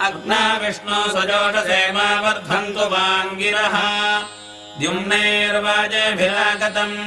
अग्ना विष्णु सजोषसेमा वर्धन्तु वाङ्गिरः द्युम्नैर्वाजेभिरागतम्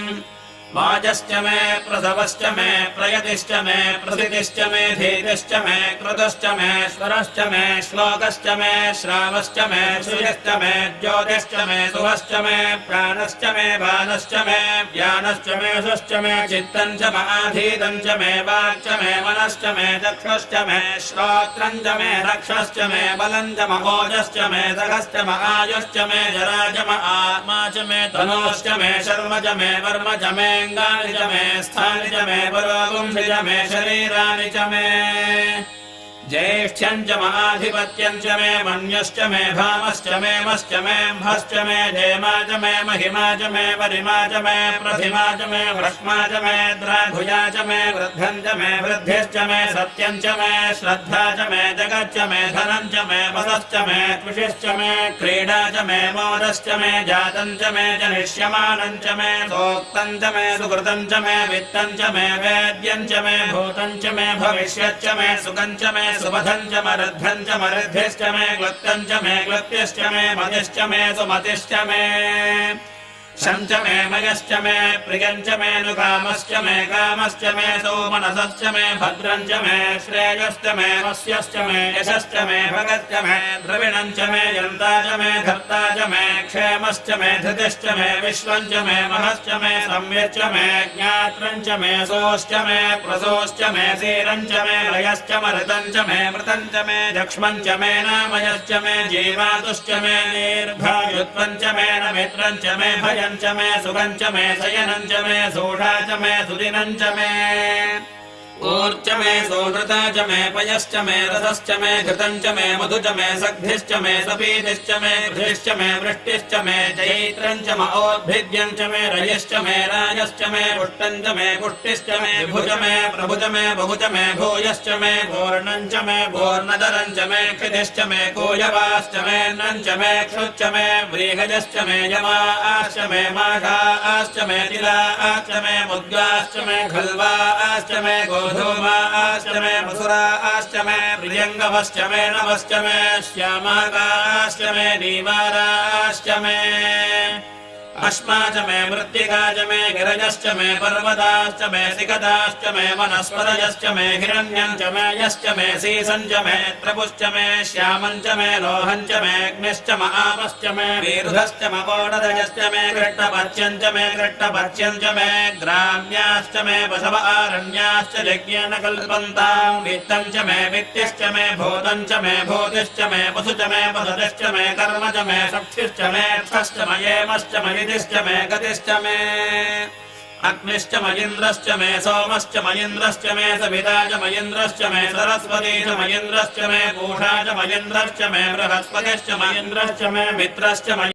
वाजश्च मे प्रसवश्च मे प्रयतिश्च मे प्रसितिश्च मे धीतिश्च मे कृतश्च मे स्वरश्च मे श्लोकश्च मे श्रावश्च मे श्रुयश्च मे ज्योतिश्च मे सुवश्च मे प्राणश्च मे बाणश्च मे ज्ञानश्च मे यशश्च मे चित्तम् च मधीतम् च मे वाक्च मे मनश्च मे चक्षुश्च मे श्रोत्रम् च मे रक्षश्च मे बलम् च महोजश्च मे सखश्च म आयुश्च मे जरा च म आत्मा च मे तनोश्च मे शर्म च मे वर्म च मे अंगानि च मे स्थानि च मे पुरोगुंसि च मे शरीराणि च मे ज्येष्ठ्यम् च महाधिपत्यम् च मे मन्युश्च मे भामश्च मे मश्च मे म्भश्च मे धेमा च मे महिमा च मे परिमा च मे प्रथिमा च मे व्रह्मा च मे द्राघुजा च मे वृद्धम् च मे वृद्धिश्च मे सत्यम् च मे श्रद्धा च मे जगच्च मे धनम् च मे वसश्च मे त्विषिश्च मे क्रीडा च मे मोदश्च मे जातम् च मे जनिष्यमानम् च मे सोक्तम् च मे सुकृतम् च मे वित्तम् च मे वेद्यम् च मे भूतम् च मे भविष्यच्च मे सुखम् च मे सुबधम् च मरुद्धम् च मरुद्धिश्च मे क्लुप्तम् च मे क्लुप्तिश्च मे मतिश्च मे सुमतिश्च मे शम् च मे मयश्च मे प्रियम् च मे नुकामश्च मे कामश्च मे सौमनसश्च मे भद्रम् च मे श्रेयश्च मे वस्यश्च मे यशश्च मे भगश्च मे द्रविणम् च मे यन्ता च मे धर्ता च मे क्षेमश्च मे धृतिश्च मे विश्वम् च मे महश्च मे संविच्च मे ज्ञात्रम् च मे सोश्च मे प्रसोश्च मे सीरम् च मे लयश्च मृतम् च मे मृतम् च मे जक्ष्मम् च मे नामयश्च मे जीवातुश्च मे दीर्घायुत्वम् च मे नमित्रम् च मे भयम् च मे सुखम् च मे शयनम् च मे सूषा च मे सुदिनम् च मे ऊर्च मे सोनृता च मे पयश्च मे रसश्च मे घृतम् च मे मधु च मे सग्धिश्च मे सपीतिश्च मे घृष्च मे वृष्टिश्च मे चैत्रम् च महोद्भिद्यम् च मे रयश्च मे राजश्च मे पुष्टम् च मे पुष्टिश्च मे विभुज मे प्रभुज मे बहुज मे भूयश्च मे पूर्णम् च मे पूर्णधरम् च मे क्षितिश्च मे कूयवाश्च मे नम् च मे क्षुच्च मे व्रीहजश्च मे यमाश्च मे माघाश्च मे तिलाश्च मे मुद्गाश्च मे खल्वाश्च मे धूमाश्च मे मसुराश्च मे प्रियङ्गवश्च मे नवश्च मे श्यामागाश्च मे नीवाराश्च मे अश्मा च मे मृत्तिका च मे गिरजश्च मे पर्वताश्च मे सिकताश्च मे वनस्पतयश्च मे हिरण्यम् च मे यश्च मे सीसम् च मे त्रपुश्च मे श्यामम् च मे लोहम् च मे अग्निश्च म आपश्च मे वीरुधश्च म वोढदयश्च मे कृष्णपच्यम् च मे कृष्णपच्यम् च मे ग्राम्याश्च मे पशव आरण्याश्च यज्ञेन कल्पन्ताम् वित्तम् च मे वित्तिश्च मे भूतम् च मे भूतिश्च मे वसु च मे वसतिश्च मे कर्म च मे शक्तिश्च मे अर्थश्च मयेमश्च मयितिश्च मे गतिश्च मे अग्निश्च मयिन्द्रश्च मे सोमश्च मयिन्द्रश्च मे सविता च मयिन्द्रश्च मे सरस्वती च मयिन्द्रश्च मे पूषा च मयिन्द्रश्च मे बृहस्पतिश्च मयिन्द्रश्च मे मित्रश्च